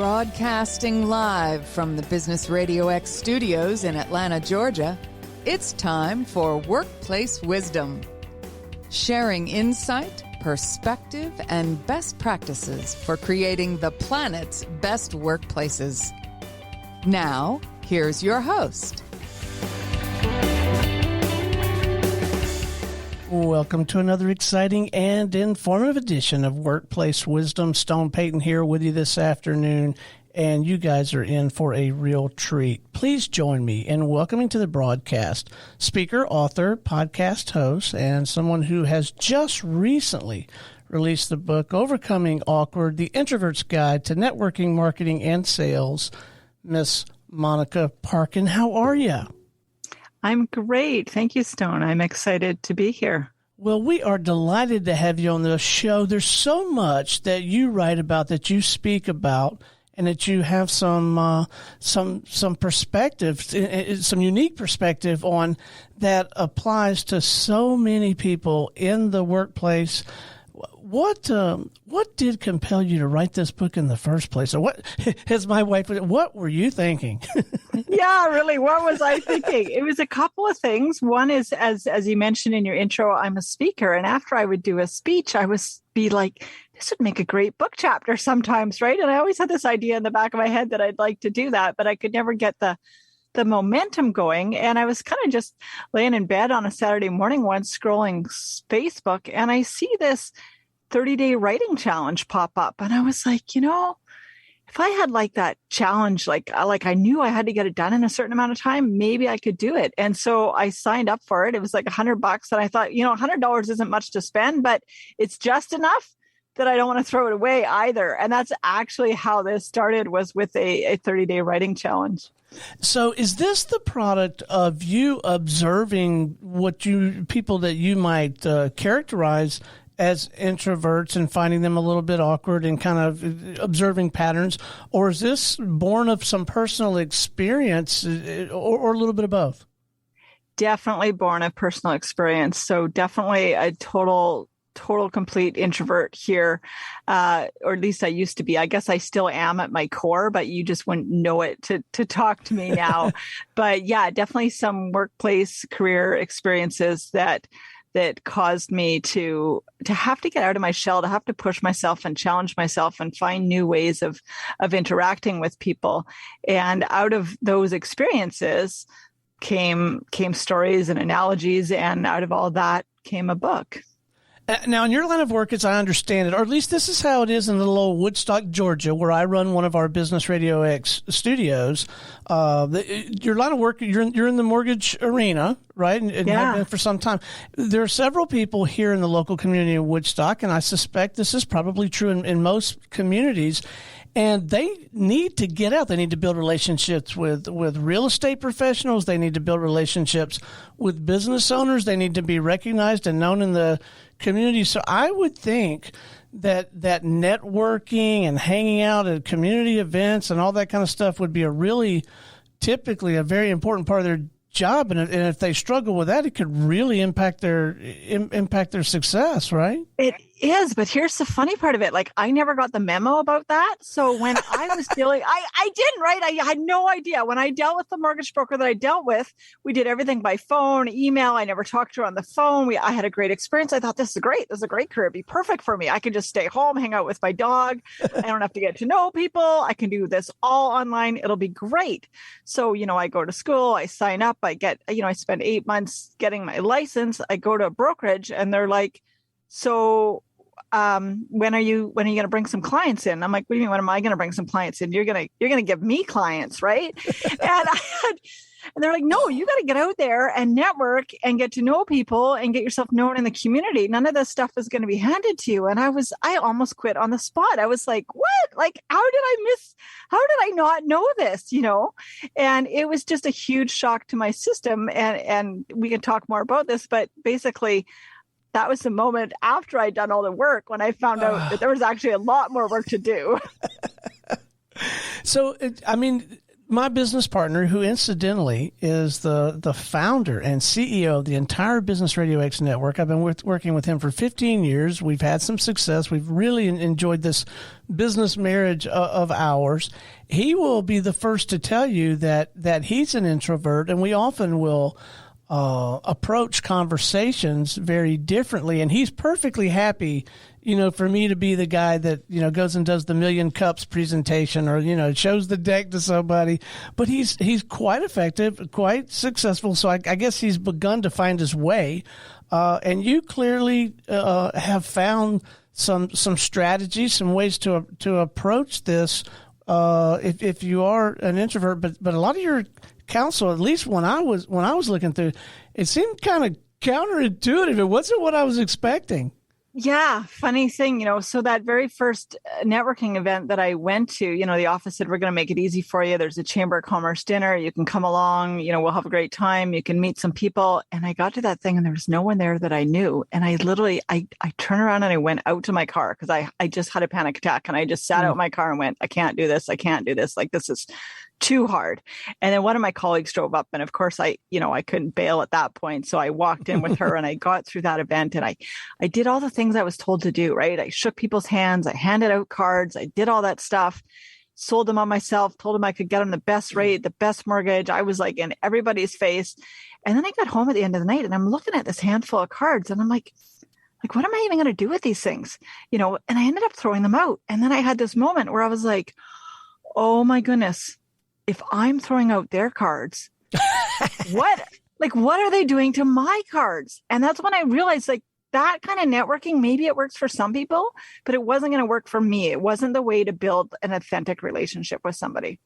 Broadcasting live from the Business RadioX studios in Atlanta, Georgia, it's time for Workplace Wisdom. Sharing insight, perspective, and best practices for creating the planet's best workplaces. Now, here's your host. Welcome to another exciting and informative edition of Workplace Wisdom. Stone Payton here with you this afternoon, and you guys are in for a real treat. Please join me in welcoming to the broadcast speaker, author, podcast host, and someone who has just recently released the book, Overcoming Awkward, The Introvert's Guide to Networking, Marketing, and Sales, Miss Monica Parkin. How are you? I'm great. Thank you, Stone. I'm excited to be here. Well, we are delighted to have you on the show. There's so much that you write about, that you speak about, and that you have some perspective, some unique perspective on that applies to so many people in the workplace. What did compel you to write this book in the first place? Or what, as my wife would, what were you thinking? Yeah, really. What was I thinking? It was a couple of things. One is, as you mentioned in your intro, I'm a speaker. And after I would do a speech, I would be like, this would make a great book chapter sometimes, right? And I always had this idea in the back of my head that I'd like to do that, but I could never get the momentum going. And I was kind of just laying in bed on a Saturday morning once, scrolling Facebook, and I see this 30-day writing challenge pop up. And I was like, if I had like that challenge, like I knew I had to get it done in a certain amount of time, maybe I could do it. And so I signed up for it. It was like $100. And I thought, $100 isn't much to spend, but it's just enough that I don't want to throw it away either. And that's actually how this started, was with a 30-day writing challenge. So is this the product of you observing people that you might characterize as introverts and finding them a little bit awkward and kind of observing patterns? Or is this born of some personal experience or a little bit of both? Definitely born of personal experience. So definitely a total complete introvert here, or at least I used to be. I guess I still am at my core, but you just wouldn't know it to talk to me now. But yeah, definitely some workplace career experiences that caused me to have to get out of my shell, to have to push myself and challenge myself and find new ways of interacting with people. And out of those experiences came stories and analogies, and out of all that came a book. Now, in your line of work, as I understand it, or at least this is how it is in little old Woodstock, Georgia, where I run one of our Business RadioX studios. Your line of work, you're in the mortgage arena, right? And yeah. Have been for some time. There are several people here in the local community of Woodstock, and I suspect this is probably true in most communities. And they need to get out. They need to build relationships with real estate professionals. They need to build relationships with business owners. They need to be recognized and known in the community. So I would think that networking and hanging out at community events and all that kind of stuff would be typically a very important part of their job. And if they struggle with that, it could really impact their success, right? It is, but here's the funny part of it. Like, I never got the memo about that. So when I was dealing, I didn't, right? I had no idea. When I dealt with the mortgage broker that I dealt with, we did everything by phone, email. I never talked to her on the phone. I had a great experience. I thought, this is great. This is a great career. It'd be perfect for me. I could just stay home, hang out with my dog. I don't have to get to know people. I can do this all online. It'll be great. So, I go to school, I sign up, I get, I spend 8 months getting my license. I go to a brokerage and they're like, so when are you going to bring some clients in? I'm like, what do you mean? When am I going to bring some clients in? You're going to give me clients, right? And they're like, no, you got to get out there and network and get to know people and get yourself known in the community. None of this stuff is going to be handed to you. And I almost quit on the spot. I was like, what? Like, how did I not know this? And it was just a huge shock to my system. And we can talk more about this, but basically that was the moment after I'd done all the work when I found out that there was actually a lot more work to do. So, My business partner, who incidentally is the founder and CEO of the entire Business RadioX network. I've been working with him for 15 years. We've had some success. We've really enjoyed this business marriage of ours. He will be the first to tell you that he's an introvert, and we often will approach conversations very differently. And he's perfectly happy, for me to be the guy that, goes and does the Million Cups presentation or, shows the deck to somebody. But he's quite effective, quite successful. So I guess he's begun to find his way. And you clearly have found some strategies, some ways to approach this if you are an introvert. But a lot of your counsel, at least when I was looking through, it seemed kind of counterintuitive. It wasn't what I was expecting. Yeah. Funny thing, so that very first networking event that I went to, the office said, we're going to make it easy for you. There's a Chamber of Commerce dinner. You can come along, we'll have a great time. You can meet some people. And I got to that thing and there was no one there that I knew. And I literally, I turned around and I went out to my car because I just had a panic attack and I just sat out in my car and went, I can't do this. I can't do this. Like, this is too hard. And then one of my colleagues drove up and of course I couldn't bail at that point. So I walked in with her and I got through that event and I did all the things I was told to do, right? I shook people's hands. I handed out cards. I did all that stuff, sold them on myself, told them I could get them the best rate, the best mortgage. I was like in everybody's face. And then I got home at the end of the night and I'm looking at this handful of cards and I'm like, what am I even going to do with these things? And I ended up throwing them out. And then I had this moment where I was like, oh my goodness, if I'm throwing out their cards, what are they doing to my cards? And that's when I realized that kind of networking, maybe it works for some people, but it wasn't going to work for me. It wasn't the way to build an authentic relationship with somebody.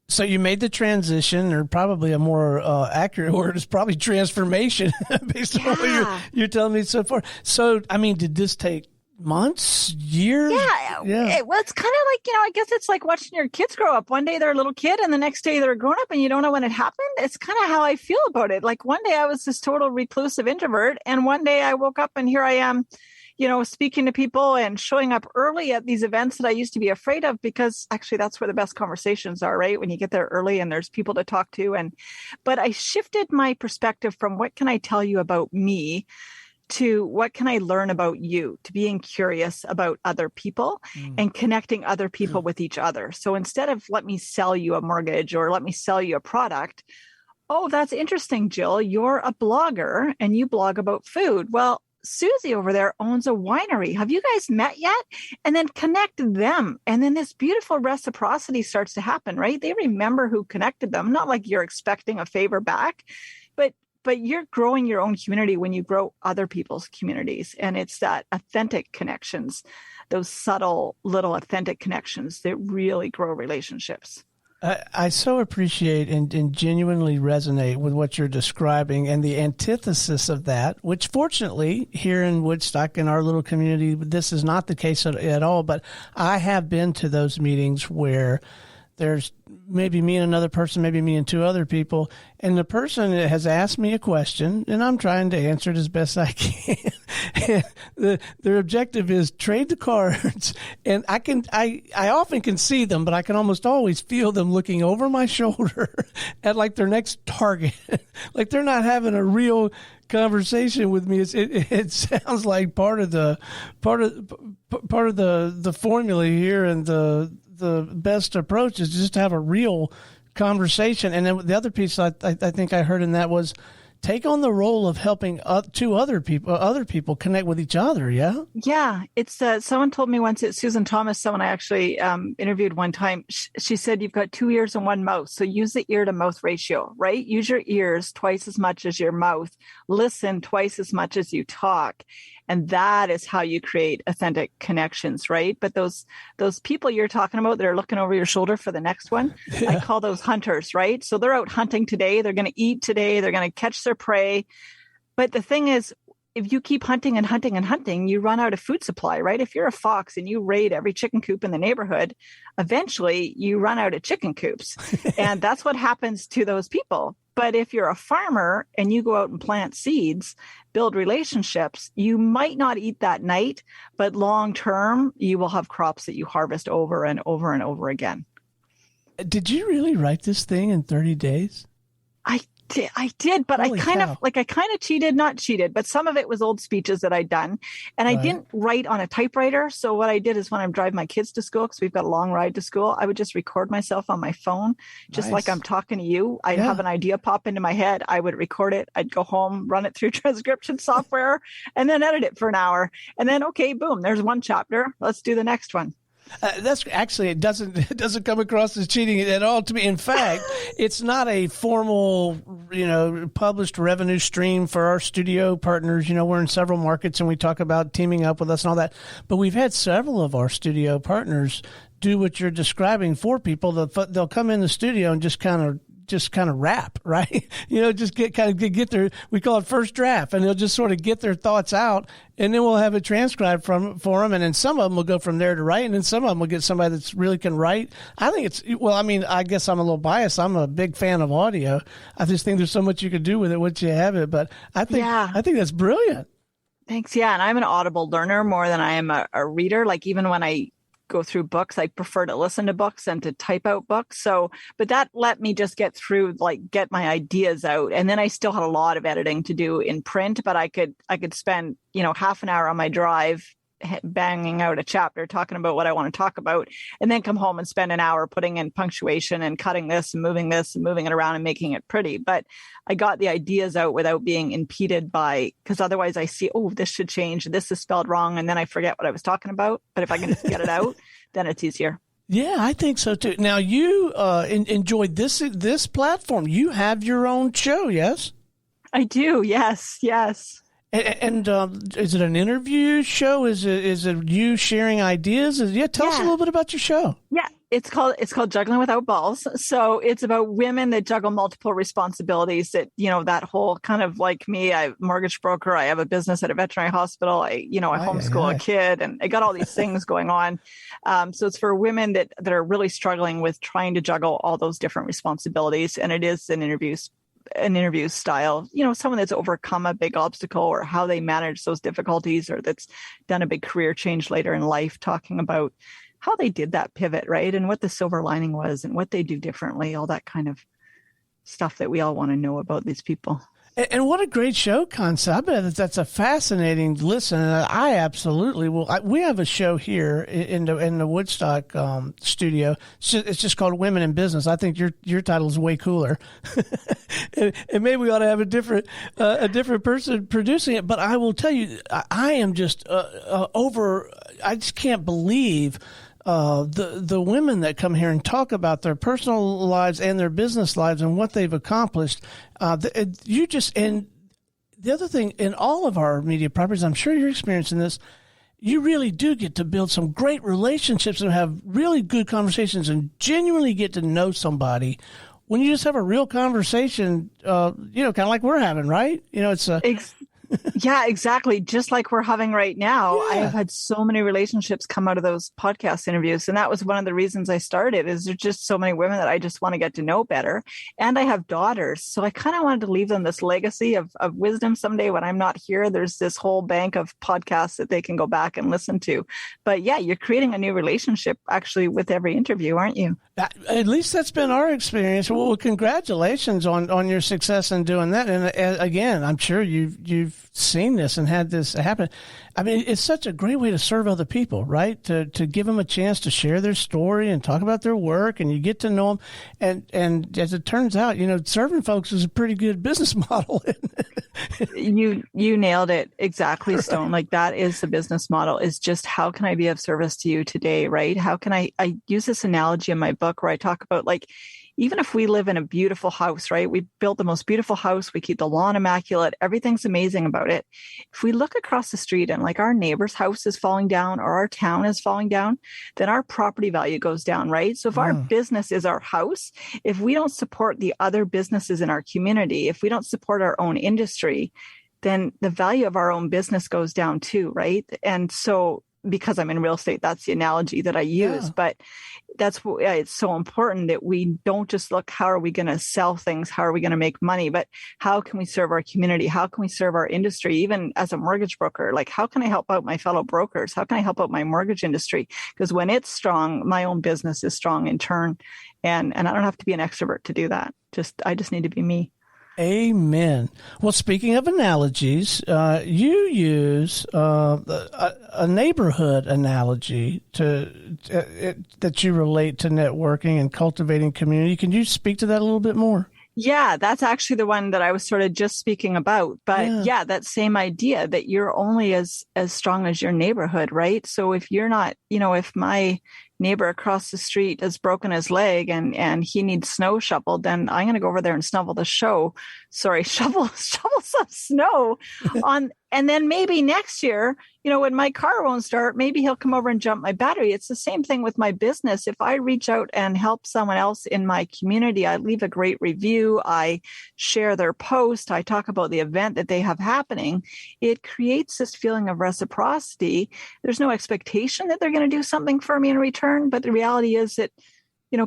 So you made the transition, or probably a more accurate word is probably transformation based on what you're telling me so far. So, did this take months, years? Yeah. Well, it's kind of like, I guess it's like watching your kids grow up. One day they're a little kid and the next day they're grown up and you don't know when it happened. It's kind of how I feel about it. Like one day I was this total reclusive introvert and one day I woke up and here I am, speaking to people and showing up early at these events that I used to be afraid of, because actually that's where the best conversations are, right? When you get there early and there's people to talk to. But I shifted my perspective from what can I tell you about me to what can I learn about you, to being curious about other people and connecting other people with each other. So instead of let me sell you a mortgage or let me sell you a product, oh, that's interesting, Jill, you're a blogger and you blog about food. Well, Susie over there owns a winery. Have you guys met yet? And then connect them. And then this beautiful reciprocity starts to happen, right? They remember who connected them, not like you're expecting a favor back, but you're growing your own community when you grow other people's communities. And it's that authentic connections, those subtle little authentic connections that really grow relationships. I so appreciate and genuinely resonate with what you're describing, and the antithesis of that, which fortunately here in Woodstock, in our little community, this is not the case at all. But I have been to those meetings where there's maybe me and another person, maybe me and two other people, and the person has asked me a question, and I'm trying to answer it as best I can. Their objective is trade the cards, and I often can see them, but I can almost always feel them looking over my shoulder at like their next target, like they're not having a real conversation with me. It sounds like part of the formula here, and the best approach is just to have a real conversation. And then the other piece I think I heard in that was take on the role of helping other people connect with each other. Yeah. Yeah. It's someone told me once, it's Susan Thomas, someone I actually interviewed one time. She said, you've got 2 ears and 1 mouth. So use the ear to mouth ratio, right? Use your ears twice as much as your mouth. Listen twice as much as you talk. And that is how you create authentic connections, right? But those people you're talking about that are looking over your shoulder for the next one, yeah. I call those hunters, right? So they're out hunting today. They're going to eat today. They're going to catch their prey. But the thing is, if you keep hunting and hunting and hunting, you run out of food supply, right? If you're a fox and you raid every chicken coop in the neighborhood, eventually you run out of chicken coops. And that's what happens to those people. But if you're a farmer and you go out and plant seeds, build relationships, you might not eat that night, but long term, you will have crops that you harvest over and over and over again. Did you really write this thing in 30 days? I did, but Holy I kind cow. of cheated, not cheated, but some of it was old speeches that I'd done. And I didn't write on a typewriter. So what I did is when I'm driving my kids to school, because we've got a long ride to school, I would just record myself on my phone, just like I'm talking to you. I have an idea pop into my head. I would record it. I'd go home, run it through transcription software, and then edit it for an hour. And then, okay, boom, there's one chapter. Let's do the next one. That's actually, it doesn't come across as cheating at all to me. In fact, it's not a formal, published revenue stream for our studio partners. We're in several markets and we talk about teaming up with us and all that. But we've had several of our studio partners do what you're describing for people. They'll come in the studio and just kind of rap, right? Just get their, we call it first draft, and they'll just sort of get their thoughts out, and then we'll have it transcribed for them. And then some of them will go from there to write, and then some of them will get somebody that's really can write. I think I guess I'm a little biased. I'm a big fan of audio. I just think there's so much you can do with it once you have it. But I think that's brilliant. Thanks. Yeah. And I'm an audible learner more than I am a reader. Like even when I go through books, I prefer to listen to books and to type out books. So, but that let me just get my ideas out. And then I still had a lot of editing to do in print, but I could spend, half an hour on my drive banging out a chapter, talking about what I want to talk about, and then come home and spend an hour putting in punctuation and cutting this and moving it around and making it pretty. But I got the ideas out without being impeded because otherwise I see, oh, this should change. This is spelled wrong. And then I forget what I was talking about. But if I can just get it out, then it's easier. Yeah, I think so too. Now you enjoyed this platform. You have your own show, yes? I do. Yes. And is it an interview show? Is it you sharing ideas? Tell us a little bit about your show. Yeah, it's called Juggling Without Balls. So it's about women that juggle multiple responsibilities. That that whole kind of like me. I'm a mortgage broker. I have a business at a veterinary hospital. I homeschool a kid, and I got all these things going on. So it's for women that are really struggling with trying to juggle all those different responsibilities. And it is an interview style, someone that's overcome a big obstacle or how they manage those difficulties, or that's done a big career change later in life, talking about how they did that pivot, right? And what the silver lining was and what they do differently, all that kind of stuff that we all want to know about these people. And what a great show concept. I bet that's a fascinating listen. I absolutely will. We have a show here in the Woodstock studio. It's just called Women in Business. I think your title is way cooler. and maybe we ought to have a different person producing it. But I will tell you, I am just I just can't believe the women that come here and talk about their personal lives and their business lives and what they've accomplished. And the other thing, in all of our media properties, I'm sure you're experiencing this, you really do get to build some great relationships and have really good conversations and genuinely get to know somebody when you just have a real conversation, kind of like we're having, right? It's Yeah, exactly. Just like we're having right now. Yeah. I have had so many relationships come out of those podcast interviews. And that was one of the reasons I started, is there's just so many women that I just want to get to know better. And I have daughters. So I kind of wanted to leave them this legacy of wisdom someday when I'm not here. There's this whole bank of podcasts that they can go back and listen to. But yeah, you're creating a new relationship actually with every interview, aren't you? At least that's been our experience. Well, congratulations on your success in doing that. And again, I'm sure you've seen this and had this happen. I mean, it's such a great way to serve other people, right? To give them a chance to share their story and talk about their work, and you get to know them. And as it turns out, serving folks is a pretty good business model. You nailed it exactly, Stone. Like that is the business model, is just how can I be of service to you today, right? How can I use this analogy in my book where I talk about, like, even if we live in a beautiful house, right? We built the most beautiful house. We keep the lawn immaculate. Everything's amazing about it. If we look across the street and like our neighbor's house is falling down or our town is falling down, then our property value goes down, right? So if our business is our house, if we don't support the other businesses in our community, if we don't support our own industry, then the value of our own business goes down too, right? And so, because I'm in real estate, that's the analogy that I use. Yeah. But that's why it's so important that we don't just look, how are we going to sell things? How are we going to make money? But how can we serve our community? How can we serve our industry? Even as a mortgage broker, like, how can I help out my fellow brokers? How can I help out my mortgage industry? Because when it's strong, my own business is strong in turn. And I don't have to be an extrovert to do that. I just need to be me. Amen. Well, speaking of analogies, you use a neighborhood analogy that you relate to networking and cultivating community. Can you speak to that a little bit more? Yeah, that's actually the one that I was sort of just speaking about. But yeah, that same idea that you're only as strong as your neighborhood, right? So if you're not, if my neighbor across the street has broken his leg and he needs snow shoveled, then I'm going to go over there and shovel some snow on. And then maybe next year, when my car won't start, maybe he'll come over and jump my battery. It's the same thing with my business. If I reach out and help someone else in my community, I leave a great review, I share their post, I talk about the event that they have happening, it creates this feeling of reciprocity. There's no expectation that they're going to do something for me in return, but the reality is that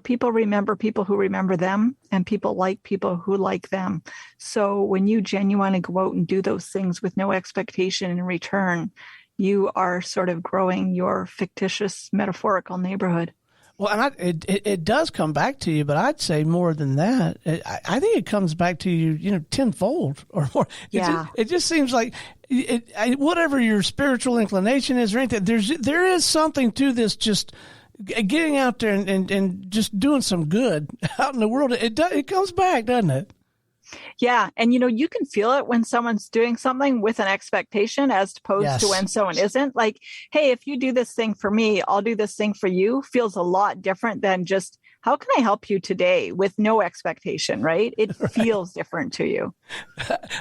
people remember people who remember them, and people like people who like them. So when you genuinely go out and do those things with no expectation in return, you are sort of growing your fictitious metaphorical neighborhood. Well, and it does come back to you, but I'd say more than that. I think it comes back to you, tenfold or more. It just seems like whatever your spiritual inclination is or anything, there is something to this just getting out there and just doing some good out in the world. It comes back, doesn't it? Yeah. And, you can feel it when someone's doing something with an expectation as opposed to when someone isn't. Like, hey, if you do this thing for me, I'll do this thing for you, feels a lot different than just, how can I help you today, with no expectation, right? It feels different to you.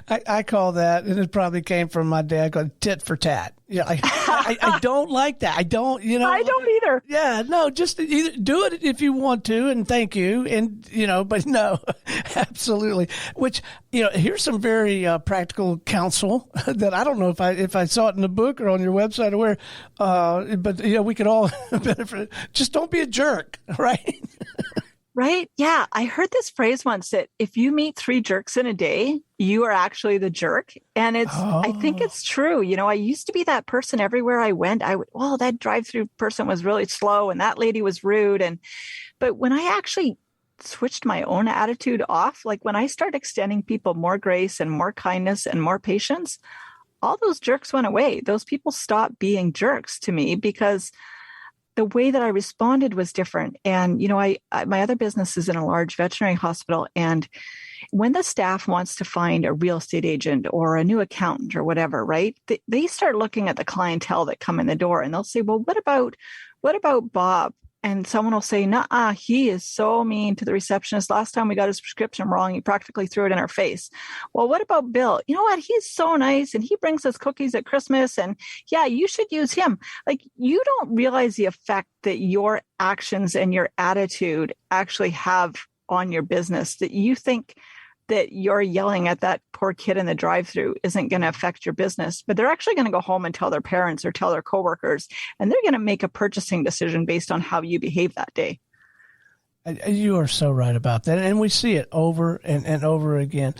I call that, and it probably came from my dad, called tit for tat. Yeah, I don't like that. I don't either. Yeah, no, just either do it if you want to, and thank you, and but no, absolutely. Which here's some very practical counsel that I don't know if I saw it in the book or on your website or where, but we could all benefit. Just don't be a jerk, right? Right? Yeah. I heard this phrase once that if you meet 3 jerks in a day, you are actually the jerk. And I think it's true. I used to be that person everywhere I went. That drive-through person was really slow and that lady was rude. But when I actually switched my own attitude off, like when I started extending people more grace and more kindness and more patience, all those jerks went away. Those people stopped being jerks to me because the way that I responded was different. And, my other business is in a large veterinary hospital. And when the staff wants to find a real estate agent or a new accountant or whatever, right, they start looking at the clientele that come in the door and they'll say, well, what about Bob? And someone will say, nah, he is so mean to the receptionist. Last time we got his prescription wrong, he practically threw it in our face. Well, what about Bill? You know what? He's so nice and he brings us cookies at Christmas. And yeah, you should use him. Like, you don't realize the effect that your actions and your attitude actually have on your business, that you think that you're yelling at that poor kid in the drive-thru isn't going to affect your business, but they're actually going to go home and tell their parents or tell their coworkers, and they're going to make a purchasing decision based on how you behave that day. You are so right about that. And we see it over and over again.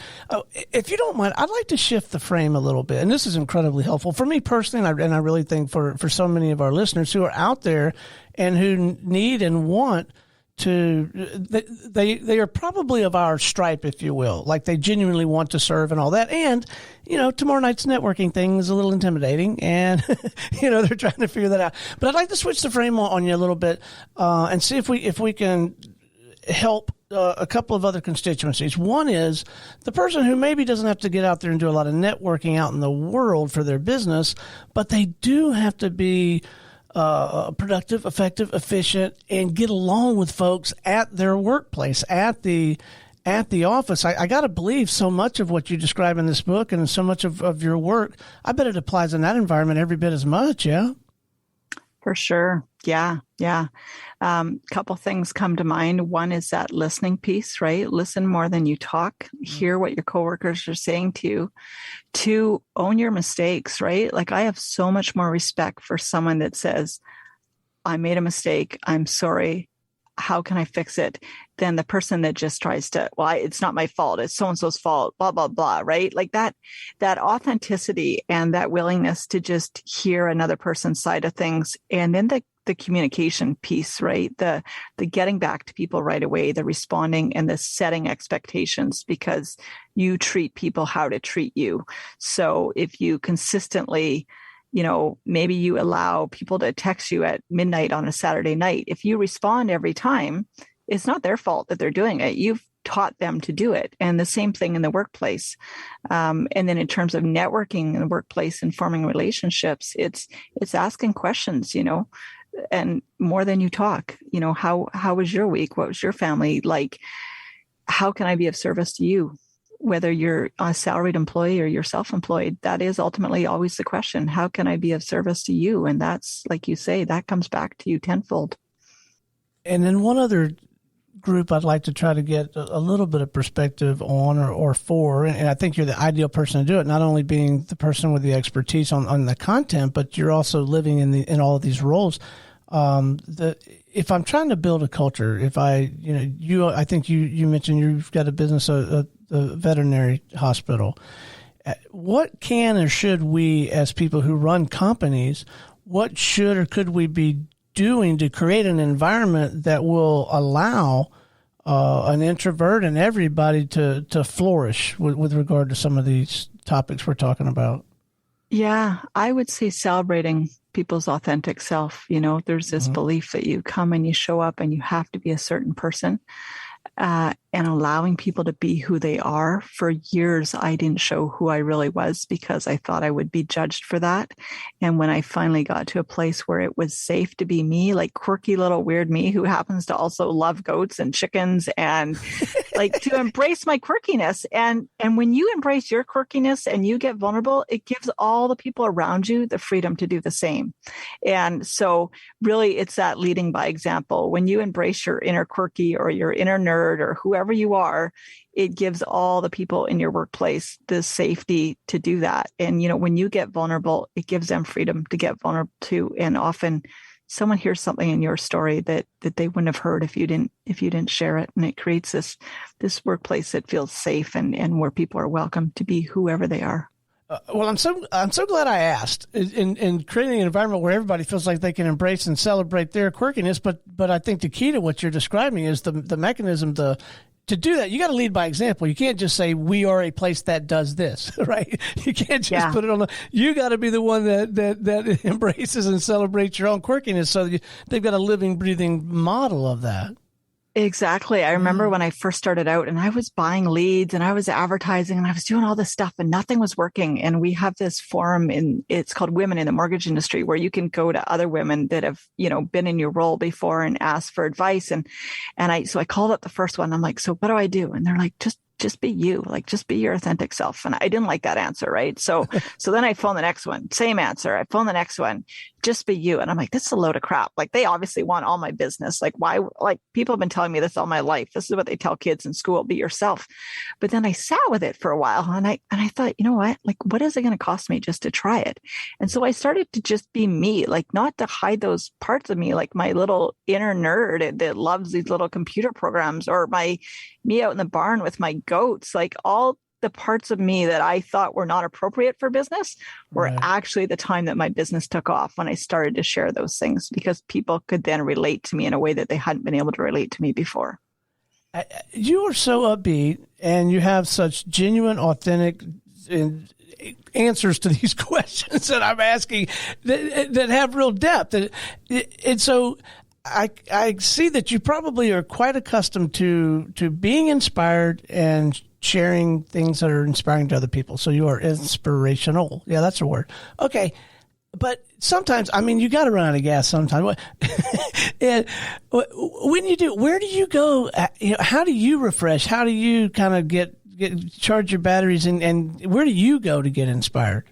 If you don't mind, I'd like to shift the frame a little bit. And this is incredibly helpful for me personally. And I really think for so many of our listeners who are out there and who need and want to, they are probably of our stripe, if you will, like they genuinely want to serve and all that. And, tomorrow night's networking thing is a little intimidating and, they're trying to figure that out. But I'd like to switch the frame on you a little bit, and see if we can help a couple of other constituencies. One is the person who maybe doesn't have to get out there and do a lot of networking out in the world for their business, but they do have to be productive, effective, efficient, and get along with folks at their workplace, at the office. I got to believe so much of what you describe in this book and so much of your work, I bet it applies in that environment every bit as much, yeah? For sure. Yeah. Couple things come to mind. One is that listening piece, right? Listen more than you talk. Hear what your coworkers are saying to you. 2, own your mistakes, right? Like, I have so much more respect for someone that says, I made a mistake. I'm sorry. how can I fix it, than the person that just tries to, well, it's not my fault, it's so-and-so's fault, blah, blah, blah, right? Like that authenticity and that willingness to just hear another person's side of things. And then the communication piece, right? The getting back to people right away, the responding and the setting expectations, because you treat people how to treat you. So if you consistently, maybe you allow people to text you at midnight on a Saturday night. If you respond every time, it's not their fault that they're doing it. You've taught them to do it. And the same thing in the workplace. And then in terms of networking in the workplace and forming relationships, it's asking questions, and more than you talk. How was your week? What was your family like? How can I be of service to you? Whether you're a salaried employee or you're self-employed, that is ultimately always the question. How can I be of service to you? And that's, like you say, that comes back to you tenfold. And then one other group I'd like to try to get a little bit of perspective on or for, and I think you're the ideal person to do it, not only being the person with the expertise on the content, but you're also living in all of these roles. If I'm trying to build a culture, I think you mentioned you've got a business, a veterinary hospital. What can or should we, as people who run companies, what should or could we be doing to create an environment that will allow an introvert and everybody to flourish with regard to some of these topics we're talking about? Yeah, I would say celebrating people's authentic self. There's this belief that you come and you show up and you have to be a certain person. And allowing people to be who they are. For years, I didn't show who I really was because I thought I would be judged for that. And when I finally got to a place where it was safe to be me, like quirky little weird me who happens to also love goats and chickens and like to embrace my quirkiness. And when you embrace your quirkiness and you get vulnerable, it gives all the people around you the freedom to do the same. And so really it's that leading by example. When you embrace your inner quirky or your inner nerd or whoever you are, it gives all the people in your workplace the safety to do that. And, when you get vulnerable, it gives them freedom to get vulnerable too. And often someone hears something in your story that they wouldn't have heard if you didn't share it. And it creates this workplace that feels safe and where people are welcome to be whoever they are. Well, I'm so glad I asked in creating an environment where everybody feels like they can embrace and celebrate their quirkiness. But I think the key to what you're describing is the mechanism to do that. You got to lead by example. You can't just say we are a place that does this, right? You can't just put it on you got to be the one that embraces and celebrates your own quirkiness. So they've got a living, breathing model of that. Exactly. I remember when I first started out and I was buying leads and I was advertising and I was doing all this stuff and nothing was working. And we have this forum it's called Women in the Mortgage Industry, where you can go to other women that have, been in your role before and ask for advice. So I called up the first one. I'm like, so what do I do? And they're like, just be you, like just be your authentic self. And I didn't like that answer. Right. So then I phoned the next one, same answer. I phoned the next one, just be you. And I'm like, this is a load of crap. Like they obviously want all my business. Like why, like people have been telling me this all my life. This is what they tell kids in school, be yourself. But then I sat with it for a while and I thought, you know what, like, what is it going to cost me just to try it? And so I started to just be me, like not to hide those parts of me, like my little inner nerd that loves these little computer programs, or me out in the barn with my goats, like all the parts of me that I thought were not appropriate for business were actually the time that my business took off, when I started to share those things, because people could then relate to me in a way that they hadn't been able to relate to me before. You are so upbeat and you have such genuine, authentic answers to these questions that I'm asking that have real depth. And so I see that you probably are quite accustomed to being inspired and sharing things that are inspiring to other people. So you are inspirational. Yeah, that's a word. Okay. But sometimes, you got to run out of gas sometimes. And when you do, where do you go? How do you refresh? How do you kind of get charge your batteries, and where do you go to get inspired?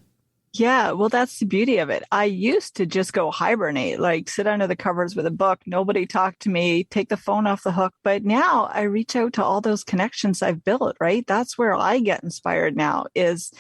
Yeah, well, that's the beauty of it. I used to just go hibernate, like sit under the covers with a book, nobody talk to me, take the phone off the hook. But now I reach out to all those connections I've built, right? That's where I get inspired now is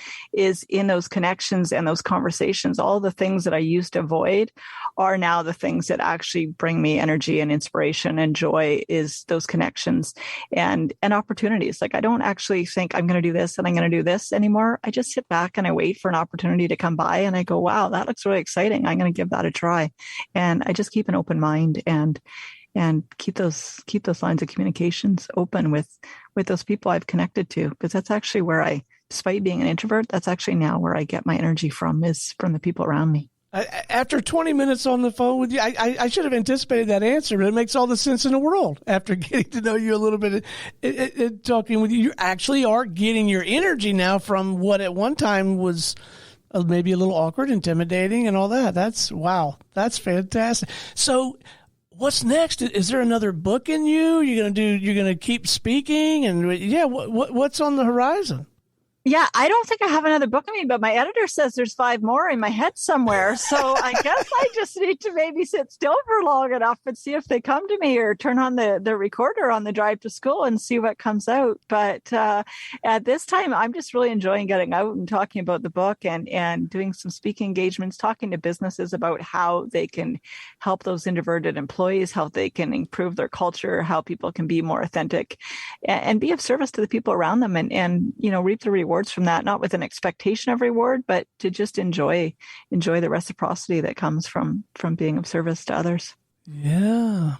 in those connections and those conversations. All the things that I used to avoid are now the things that actually bring me energy and inspiration and joy, is those connections and opportunities. Like I don't actually think I'm going to do this and I'm going to do this anymore. I just sit back and I wait for an opportunity to come by and I go, wow, that looks really exciting. I'm going to give that a try. And I just keep an open mind and keep those lines of communications open with those people I've connected to, because that's actually where despite being an introvert, that's actually now where I get my energy from, is from the people around me. After 20 minutes on the phone with you, I should have anticipated that answer, but it makes all the sense in the world. After getting to know you a little bit, talking with you, you actually are getting your energy now from what at one time was maybe a little awkward, intimidating, and all that. That's that's fantastic. So what's next? Is there another book in you? You're going to keep speaking? And what's on the horizon? Yeah, I don't think I have another book in me, but my editor says there's 5 more in my head somewhere. So I guess I just need to maybe sit still for long enough and see if they come to me, or turn on the recorder on the drive to school and see what comes out. But at this time, I'm just really enjoying getting out and talking about the book and doing some speaking engagements, talking to businesses about how they can help those introverted employees, how they can improve their culture, how people can be more authentic and be of service to the people around them and reap the rewards from that, not with an expectation of reward, but to just enjoy the reciprocity that comes from being of service to others. Yeah.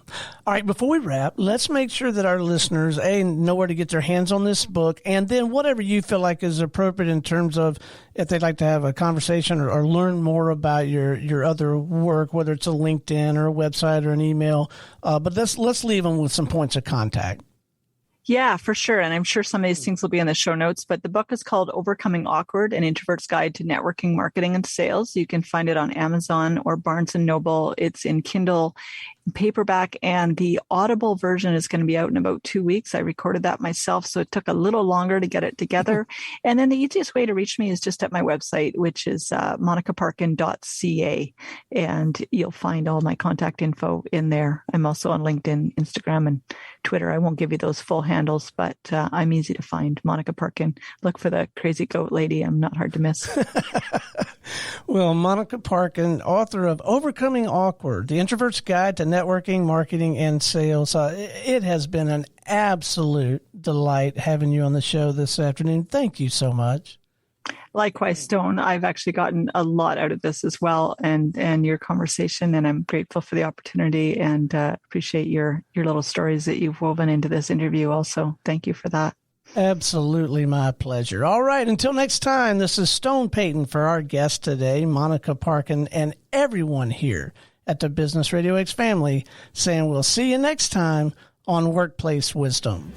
All right. Before we wrap, let's make sure that our listeners, know where to get their hands on this book, and then whatever you feel like is appropriate in terms of if they'd like to have a conversation or learn more about your other work, whether it's a LinkedIn or a website or an email. But let's leave them with some points of contact. Yeah, for sure. And I'm sure some of these things will be in the show notes, but the book is called Overcoming Awkward, An Introvert's Guide to Networking, Marketing, and Sales. You can find it on Amazon or Barnes & Noble. It's in Kindle, paperback, and the Audible version is going to be out in about 2 weeks. I recorded that myself, so it took a little longer to get it together. And then the easiest way to reach me is just at my website, which is monicaparkin.ca, and you'll find all my contact info in there. I'm also on LinkedIn, Instagram, and Twitter. I won't give you those full handles, but I'm easy to find. Monica Parkin. Look for the crazy goat lady. I'm not hard to miss. Well, Monica Parkin, author of Overcoming Awkward, The Introvert's Guide to Networking, Marketing, and Sales. It has been an absolute delight having you on the show this afternoon. Thank you so much. Likewise, Stone. I've actually gotten a lot out of this as well, and your conversation, and I'm grateful for the opportunity and appreciate your little stories that you've woven into this interview also. Thank you for that. Absolutely my pleasure. All right, until next time, this is Stone Payton for our guest today, Monica Parkin, and everyone here at the Business RadioX family saying we'll see you next time on Workplace Wisdom.